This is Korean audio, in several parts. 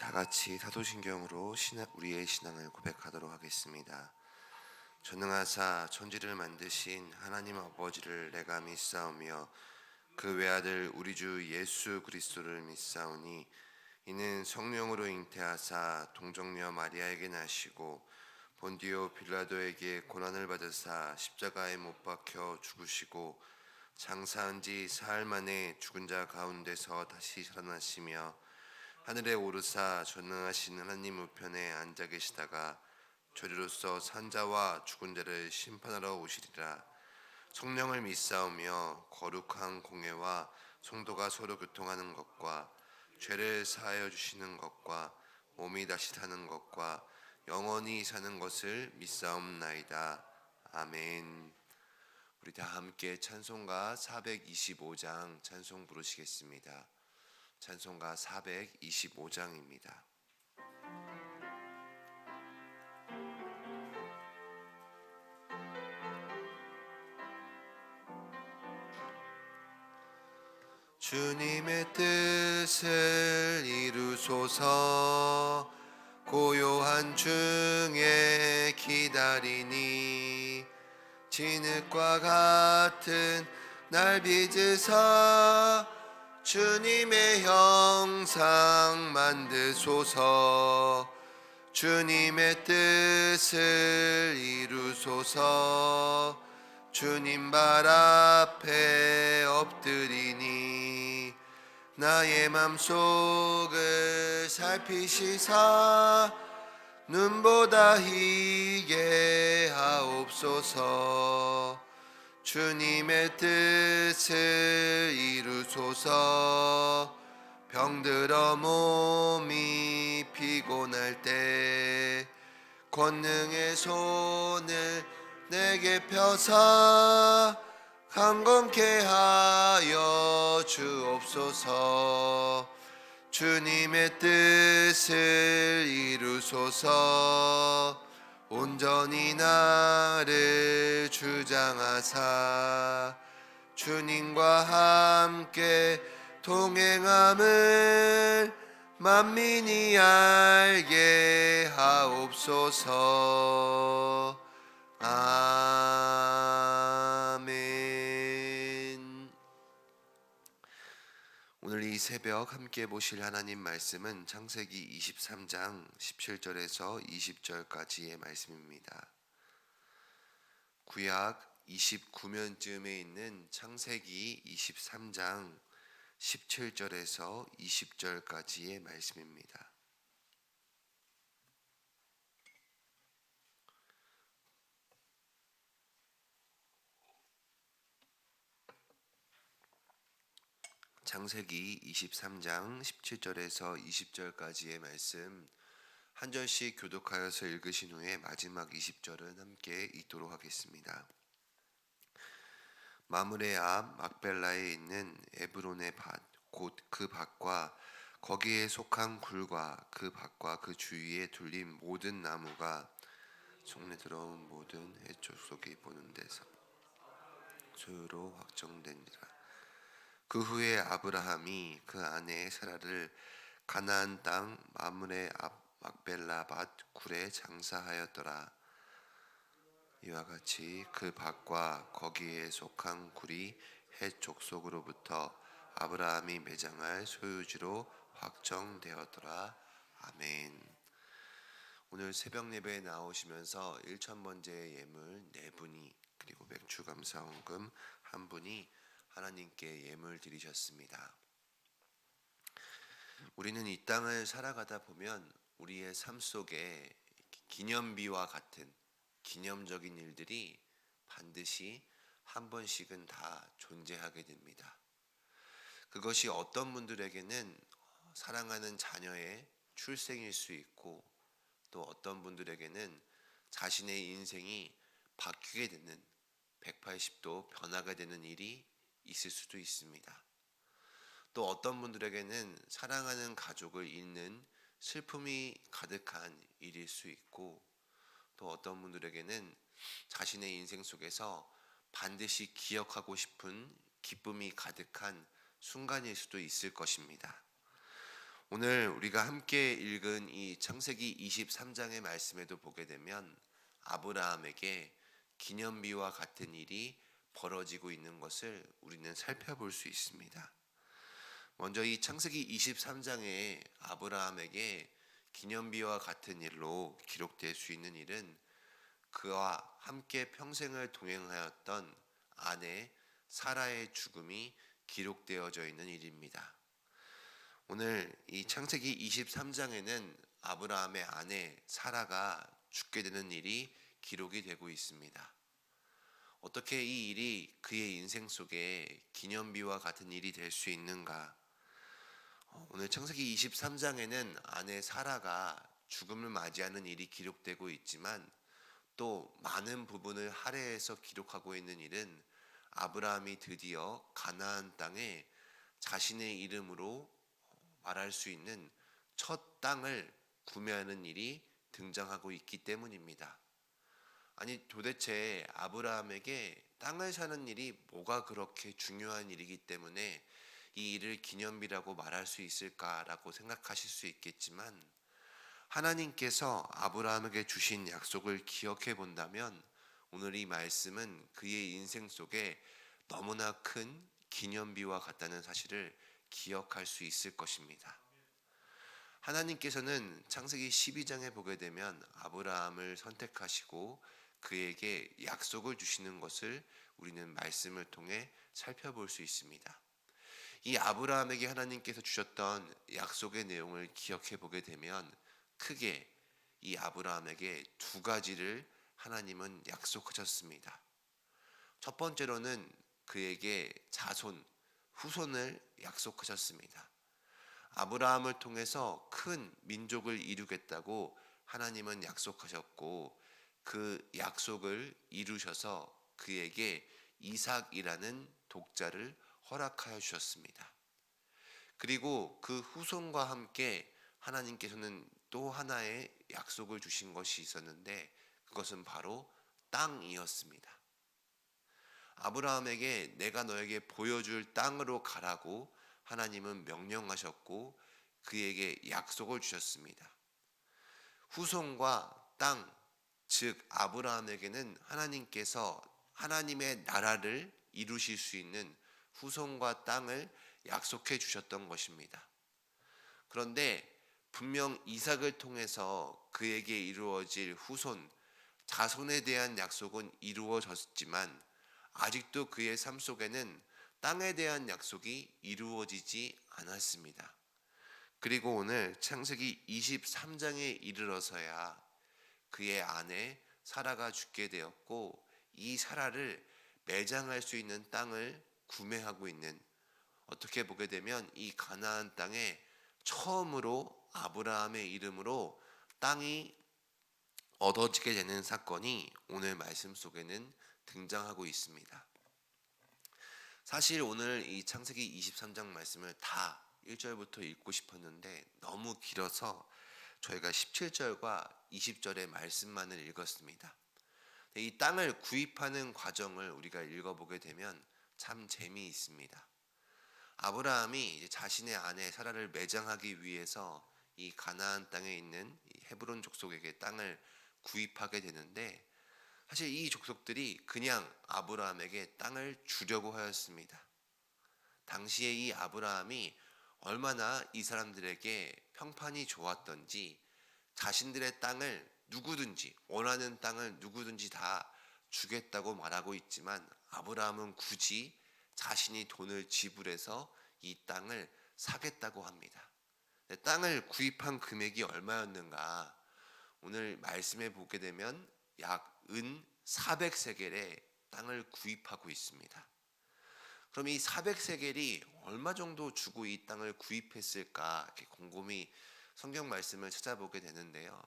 다 같이 사도신경으로 우리의 신앙을 고백하도록 하겠습니다. 전능하사 천지를 만드신 하나님 아버지를 내가 믿사오며 그 외아들 우리 주 예수 그리스도를 믿사오니 이는 성령으로 잉태하사 동정녀 마리아에게 나시고 본디오 빌라도에게 고난을 받으사 십자가에 못 박혀 죽으시고 장사한 지 사흘 만에 죽은 자 가운데서 다시 살아나시며 하늘에 오르사 전능하신 하나님 우편에 앉아 계시다가 저리로서 산자와 죽은 자를 심판하러 오시리라. 성령을 믿사오며 거룩한 공회와 성도가 서로 교통하는 것과 죄를 사하여 주시는 것과 몸이 다시 사는 것과 영원히 사는 것을 믿사옵나이다. 아멘. 우리 다 함께 찬송가 425장 찬송 부르시겠습니다. 찬송가 425장입니다. 주님의 뜻을 이루소서. 고요한 중에 기다리니 진흙과 같은 날 빚으사 주님의 형상 만드소서. 주님의 뜻을 이루소서. 주님 발 앞에 엎드리니 나의 맘속을 살피시사 눈보다 희게 하옵소서. 주님의 뜻을 이루소서. 병들어 몸이 피곤할 때 권능의 손을 내게 펴사 강건케 하여 주옵소서. 주님의 뜻을 이루소서. 온전히 나를 주장하사 주님과 함께 동행함을 만민이 알게 하옵소서. 아멘. 오늘 이 새벽 함께 보실 하나님 말씀은 창세기 23장 17절에서 20절까지의 말씀입니다. 구약 29면쯤에 있는 창세기 23장 17절에서 20절까지의 말씀입니다. 창세기 23장 17절에서 20절까지의 말씀 한 절씩 교독하여서 읽으신 후에 마지막 20절은 함께 읽도록 하겠습니다. 마므레 앞 막벨라에 있는 에브론의 밭 곧 그 밭과 거기에 속한 굴과 그 밭과 그 주위에 둘린 모든 나무가 속내 들어온 모든 해초 속에 보는 데서 소유로 확정되니라. 그 후에 아브라함이 그 아내 사라를 가나안 땅 마므레 앞 막벨라 밭 굴에 장사하였더라. 이와 같이 그 밭과 거기에 속한 굴이 헷 족속으로부터 아브라함이 매장할 소유지로 확정되었더라. 아멘. 오늘 새벽 예배에 나오시면서 1,000번째 예물 4분이 그리고 맥주 감사원금 1분이 하나님께 예물 드리셨습니다. 우리는 이 땅을 살아가다 보면 우리의 삶 속에 기념비와 같은 기념적인 일들이 반드시 한 번씩은 다 존재하게 됩니다. 그것이 어떤 분들에게는 사랑하는 자녀의 출생일 수 있고 또 어떤 분들에게는 자신의 인생이 바뀌게 되는 180도 변화가 되는 일이 있을 수도 있습니다. 또 어떤 분들에게는 사랑하는 가족을 잃는 슬픔이 가득한 일일 수 있고 또 어떤 분들에게는 자신의 인생 속에서 반드시 기억하고 싶은 기쁨이 가득한 순간일 수도 있을 것입니다. 오늘 우리가 함께 읽은 이 창세기 23장의 말씀에도 보게 되면 아브라함에게 기념비와 같은 일이 벌어지고 있는 것을 우리는 살펴볼 수 있습니다. 먼저 이 창세기 23장에 아브라함에게 기념비와 같은 일로 기록될 수 있는 일은 그와 함께 평생을 동행하였던 아내 사라의 죽음이 기록되어져 있는 일입니다. 오늘 이 창세기 23장에는 아브라함의 아내 사라가 죽게 되는 일이 기록이 되고 있습니다. 어떻게 이 일이 그의 인생 속에 기념비와 같은 일이 될 수 있는가? 오늘 창세기 23장에는 아내 사라가 죽음을 맞이하는 일이 기록되고 있지만 또 많은 부분을 할애해서 기록하고 있는 일은 아브라함이 드디어 가나안 땅에 자신의 이름으로 말할 수 있는 첫 땅을 구매하는 일이 등장하고 있기 때문입니다. 아니 도대체 아브라함에게 땅을 사는 일이 뭐가 그렇게 중요한 일이기 때문에 이 일을 기념비라고 말할 수 있을까라고 생각하실 수 있겠지만 하나님께서 아브라함에게 주신 약속을 기억해 본다면 오늘 이 말씀은 그의 인생 속에 너무나 큰 기념비와 같다는 사실을 기억할 수 있을 것입니다. 하나님께서는 창세기 12장에 보게 되면 아브라함을 선택하시고 그에게 약속을 주시는 것을 우리는 말씀을 통해 살펴볼 수 있습니다. 이 아브라함에게 하나님께서 주셨던 약속의 내용을 기억해 보게 되면 크게 이 아브라함에게 두 가지를 하나님은 약속하셨습니다. 첫 번째로는 그에게 자손, 후손을 약속하셨습니다. 아브라함을 통해서 큰 민족을 이루겠다고 하나님은 약속하셨고 그 약속을 이루셔서 그에게 이삭이라는 독자를 허락하여 주셨습니다. 그리고 그 후손과 함께 하나님께서는 또 하나의 약속을 주신 것이 있었는데 그것은 바로 땅이었습니다. 아브라함에게 내가 너에게 보여줄 땅으로 가라고 하나님은 명령하셨고 그에게 약속을 주셨습니다. 후손과 땅, 즉 아브라함에게는 하나님께서 하나님의 나라를 이루실 수 있는 후손과 땅을 약속해 주셨던 것입니다. 그런데 분명 이삭을 통해서 그에게 이루어질 후손, 자손에 대한 약속은 이루어졌지만 아직도 그의 삶 속에는 땅에 대한 약속이 이루어지지 않았습니다. 그리고 오늘 창세기 23장에 이르러서야 그의 아내 사라가 죽게 되었고 이 사라를 매장할 수 있는 땅을 구매하고 있는, 어떻게 보게 되면 이 가나안 땅에 처음으로 아브라함의 이름으로 땅이 얻어지게 되는 사건이 오늘 말씀 속에는 등장하고 있습니다. 사실 오늘 이 창세기 23장 말씀을 다 1절부터 읽고 싶었는데 너무 길어서 저희가 17절과 20절의 말씀만을 읽었습니다. 이 땅을 구입하는 과정을 우리가 읽어보게 되면 참 재미있습니다. 아브라함이 이제 자신의 아내 사라를 매장하기 위해서 이 가나안 땅에 있는 헤브론 족속에게 땅을 구입하게 되는데 사실 이 족속들이 그냥 아브라함에게 땅을 주려고 하였습니다. 당시에 이 아브라함이 얼마나 이 사람들에게 평판이 좋았던지 자신들의 땅을 누구든지 원하는 땅을 누구든지 다 주겠다고 말하고 있지만 아브라함은 굳이 자신이 돈을 지불해서 이 땅을 사겠다고 합니다. 땅을 구입한 금액이 얼마였는가? 오늘 말씀에 보게 되면 약 은 400세겔의 땅을 구입하고 있습니다. 그럼 이 400세겔이 얼마 정도 주고 이 땅을 구입했을까? 이렇게 곰곰이 성경 말씀을 찾아보게 되는데요.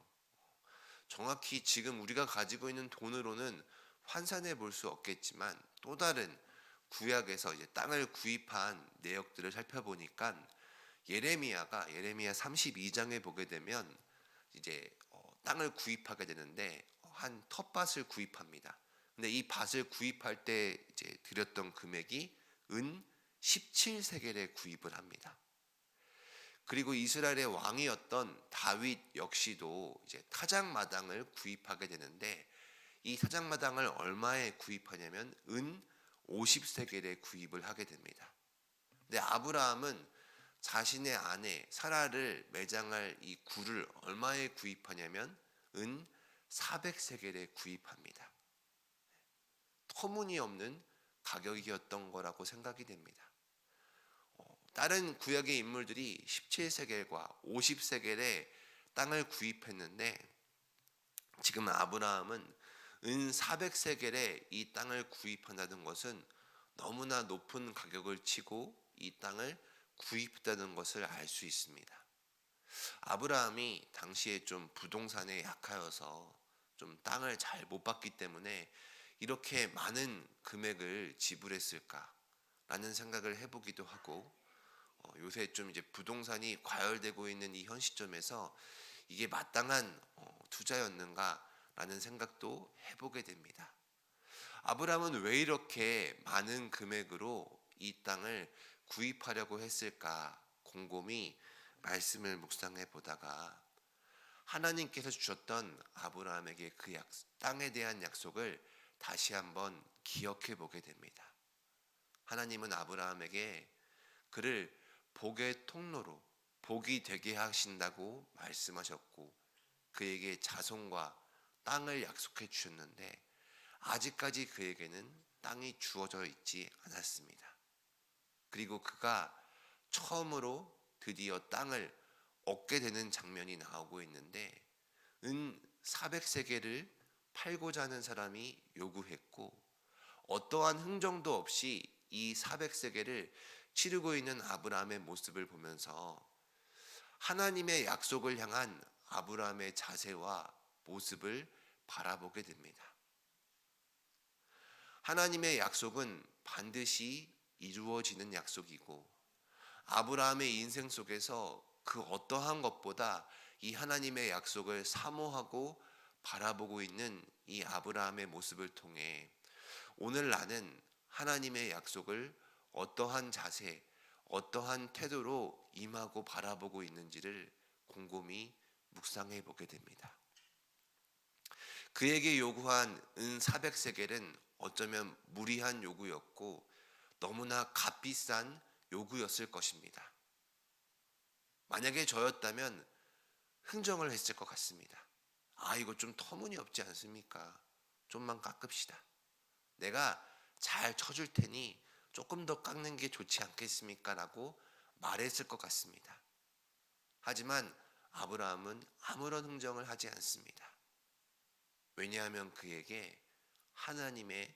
정확히 지금 우리가 가지고 있는 돈으로는 환산해 볼 수 없겠지만 또 다른 구약에서 이제 땅을 구입한 내역들을 살펴보니까 예레미야 32장에 보게 되면 이제 땅을 구입하게 되는데 한 텃밭을 구입합니다. 근데 이 밭을 구입할 때 이제 드렸던 금액이 은 17세겔에 구입을 합니다. 그리고 이스라엘의 왕이었던 다윗 역시도 이제 타작마당을 구입하게 되는데, 이 타작마당을 얼마에 구입하냐면 은 50세겔에 구입을 하게 됩니다. 근데 아브라함은 자신의 아내 사라를 매장할 이 굴을 얼마에 구입하냐면 은 400세겔에 구입합니다. 터무니없는 가격이었던 거라고 생각이 됩니다. 다른 구약의 인물들이 17세겔과 50세겔에 땅을 구입했는데, 지금 아브라함은 은 400세겔에 이 땅을 구입한다는 것은 너무나 높은 가격을 치고 이 땅을 구입했다는 것을 알 수 있습니다. 아브라함이 당시에 좀 부동산에 약하여서 좀 땅을 잘 못 받기 때문에 이렇게 많은 금액을 지불했을까라는 생각을 해보기도 하고, 요새 좀 이제 부동산이 과열되고 있는 이 현 시점에서 이게 마땅한 투자였는가라는 생각도 해보게 됩니다. 아브라함은 왜 이렇게 많은 금액으로 이 땅을 구입하려고 했을까 곰곰이 말씀을 묵상해 보다가 하나님께서 주셨던 아브라함에게 그 땅에 대한 약속을 다시 한번 기억해 보게 됩니다. 하나님은 아브라함에게 그를 복의 통로로 복이 되게 하신다고 말씀하셨고, 그에게 자손과 땅을 약속해 주셨는데 아직까지 그에게는 땅이 주어져 있지 않았습니다. 그리고 그가 처음으로 드디어 땅을 얻게 되는 장면이 나오고 있는데, 은 400세겔을 팔고자 하는 사람이 요구했고, 어떠한 흥정도 없이 이 400세겔을 치르고 있는 아브라함의 모습을 보면서 하나님의 약속을 향한 아브라함의 자세와 모습을 바라보게 됩니다. 하나님의 약속은 반드시 이루어지는 약속이고, 아브라함의 인생 속에서 그 어떠한 것보다 이 하나님의 약속을 사모하고 바라보고 있는 이 아브라함의 모습을 통해 오늘 나는 하나님의 약속을 어떠한 자세, 어떠한 태도로 임하고 바라보고 있는지를 곰곰이 묵상해 보게 됩니다. 그에게 요구한 은 400세겔은 어쩌면 무리한 요구였고 너무나 값비싼 요구였을 것입니다. 만약에 저였다면 흥정을 했을 것 같습니다. 이거 좀 터무니없지 않습니까? 좀만 깎읍시다. 내가 잘 쳐줄 테니 조금 더 깎는 게 좋지 않겠습니까? 라고 말했을 것 같습니다. 하지만 아브라함은 아무런 흥정을 하지 않습니다. 왜냐하면 그에게 하나님의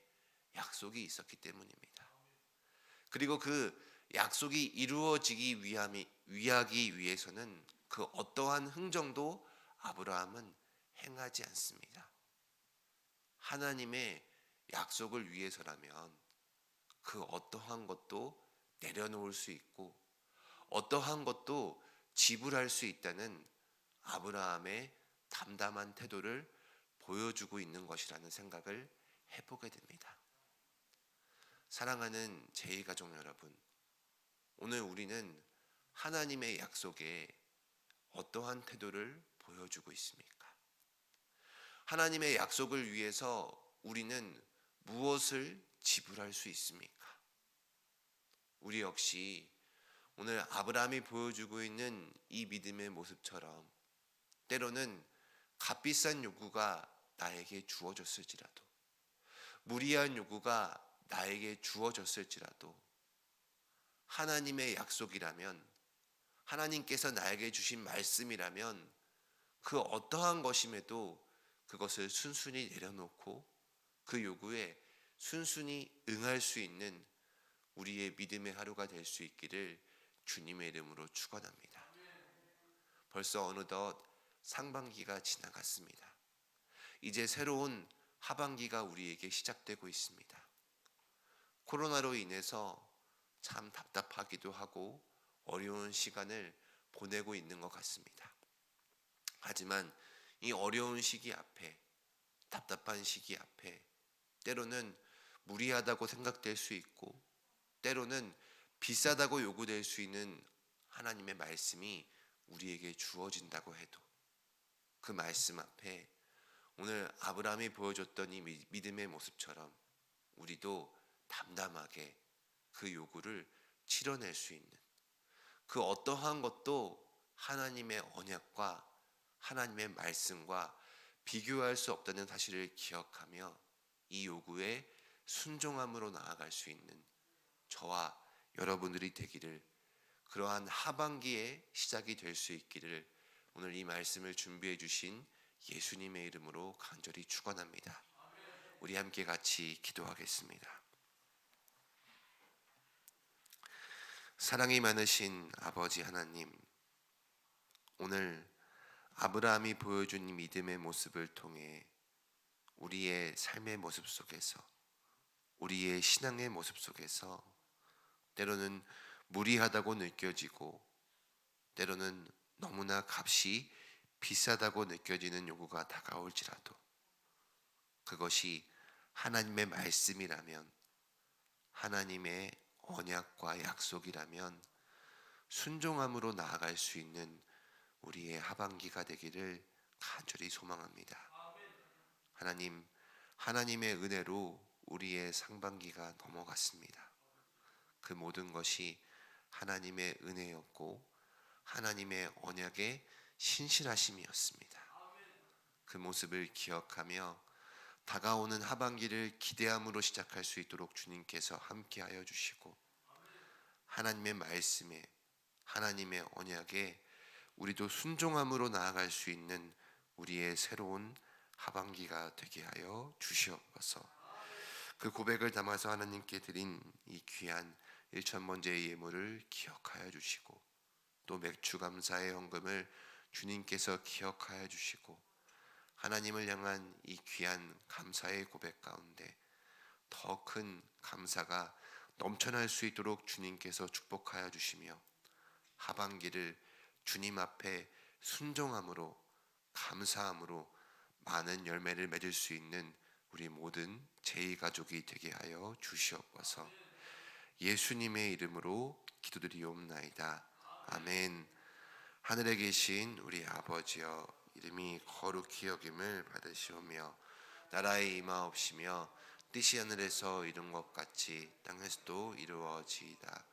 약속이 있었기 때문입니다. 그리고 그 약속이 이루어지기 위하기 위해서는 그 어떠한 흥정도 아브라함은 행하지 않습니다. 하나님의 약속을 위해서라면 그 어떠한 것도 내려놓을 수 있고 어떠한 것도 지불할 수 있다는 아브라함의 담담한 태도를 보여주고 있는 것이라는 생각을 해보게 됩니다. 사랑하는 제2가족 여러분, 오늘 우리는 하나님의 약속에 어떠한 태도를 보여주고 있습니까? 하나님의 약속을 위해서 우리는 무엇을 지불할 수 있습니까? 우리 역시 오늘 아브라함이 보여주고 있는 이 믿음의 모습처럼 때로는 값비싼 요구가 나에게 주어졌을지라도, 무리한 요구가 나에게 주어졌을지라도 하나님의 약속이라면, 하나님께서 나에게 주신 말씀이라면 그 어떠한 것임에도 그것을 순순히 내려놓고 그 요구에 순순히 응할 수 있는 우리의 믿음의 하루가 될 수 있기를 주님의 이름으로 축원합니다. 벌써 어느덧 상반기가 지나갔습니다. 이제 새로운 하반기가 우리에게 시작되고 있습니다. 코로나로 인해서 참 답답하기도 하고 어려운 시간을 보내고 있는 것 같습니다. 하지만 이 어려운 시기 앞에, 답답한 시기 앞에 때로는 무리하다고 생각될 수 있고 때로는 비싸다고 요구될 수 있는 하나님의 말씀이 우리에게 주어진다고 해도 그 말씀 앞에 오늘 아브라함이 보여줬던 이 믿음의 모습처럼 우리도 담담하게 그 요구를 치러낼 수 있는, 그 어떠한 것도 하나님의 언약과 하나님의 말씀과 비교할 수 없다는 사실을 기억하며 이 요구에 순종함으로 나아갈 수 있는 저와 여러분들이 되기를, 그러한 하반기의 시작이 될 수 있기를 오늘 이 말씀을 준비해 주신 예수님의 이름으로 간절히 축원합니다. 우리 함께 같이 기도하겠습니다. 사랑이 많으신 아버지 하나님, 오늘 아브라함이 보여준 이 믿음의 모습을 통해 우리의 삶의 모습 속에서, 우리의 신앙의 모습 속에서 때로는 무리하다고 느껴지고 때로는 너무나 값이 비싸다고 느껴지는 요구가 다가올지라도 그것이 하나님의 말씀이라면, 하나님의 언약과 약속이라면 순종함으로 나아갈 수 있는 우리의 하반기가 되기를 간절히 소망합니다. 하나님, 하나님의 은혜로 우리의 상반기가 넘어갔습니다. 그 모든 것이 하나님의 은혜였고 하나님의 언약의 신실하심이었습니다. 그 모습을 기억하며 다가오는 하반기를 기대함으로 시작할 수 있도록 주님께서 함께하여 주시고, 하나님의 말씀에, 하나님의 언약에 우리도 순종함으로 나아갈 수 있는 우리의 새로운 하반기가 되게 하여 주시옵소서. 그 고백을 담아서 하나님께 드린 이 귀한 1,000번째의 예물을 기억하여 주시고, 또 맥주 감사의 헌금을 주님께서 기억하여 주시고, 하나님을 향한 이 귀한 감사의 고백 가운데 더 큰 감사가 넘쳐날 수 있도록 주님께서 축복하여 주시며, 하반기를 주님 앞에 순종함으로, 감사함으로 많은 열매를 맺을 수 있는 우리 모든 제2가족이 되게 하여 주시옵소서. 예수님의 이름으로 기도드리옵나이다. 아멘. 하늘에 계신 우리 아버지여, 이름이 거룩히 여김을 받으시오며 나라의 임하옵시며 뜻이 하늘에서 이룬 것 같이 땅에서도 이루어지이다.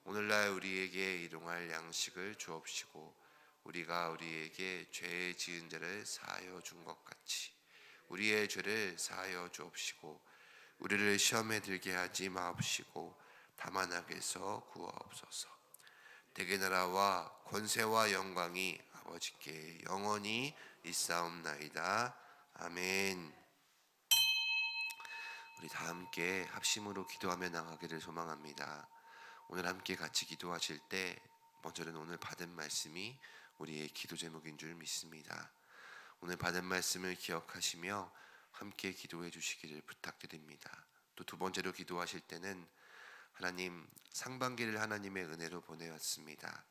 오늘날 우리에게 일용할 양식을 주옵시고 우리가 우리에게 죄 지은 자를 사하여 준 것 같이 우리의 죄를 사하여 주옵시고 우리를 시험에 들게 하지 마옵시고 다만 악에서 구하옵소서. 대개 나라와 권세와 영광이 아버지께 영원히 있사옵나이다. 아멘. 우리 다 함께 합심으로 기도하며 나가기를 소망합니다. 오늘 함께 같이 기도하실 때 먼저는 오늘 받은 말씀이 우리의 기도 제목인 줄 믿습니다. 오늘 받은 말씀을 기억하시며 함께 기도해 주시기를 부탁드립니다. 또 두 번째로 기도하실 때는 하나님, 상반기를 하나님의 은혜로 보내왔습니다.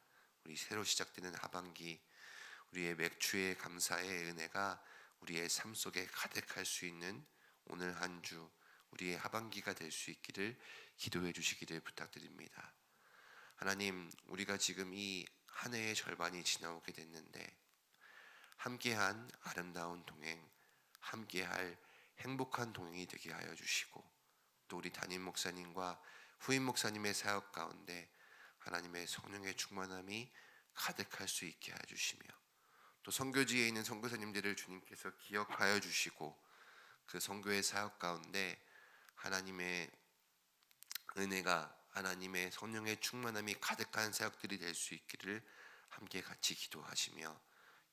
우리 새로 시작되는 하반기, 우리의 맥주의 감사의 은혜가 우리의 삶 속에 가득할 수 있는 오늘 한 주, 우리의 하반기가 될 수 있기를 기도해 주시기를 부탁드립니다. 하나님, 우리가 지금 이 한 해의 절반이 지나오게 됐는데 함께한 아름다운 동행, 함께할 행복한 동행이 되게 하여 주시고, 또 우리 담임 목사님과 후임 목사님의 사역 가운데 하나님의 성령의 충만함이 가득할 수 있게 해 주시며, 또 선교지에 있는 선교사님들을 주님께서 기억하여 주시고 그 선교의 사역 가운데 하나님의 은혜가, 하나님의 성령의 충만함이 가득한 사역들이 될 수 있기를 함께 같이 기도하시며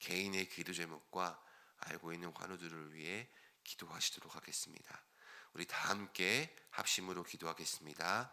개인의 기도 제목과 알고 있는 환우들을 위해 기도하시도록 하겠습니다. 우리 다 함께 합심으로 기도하겠습니다.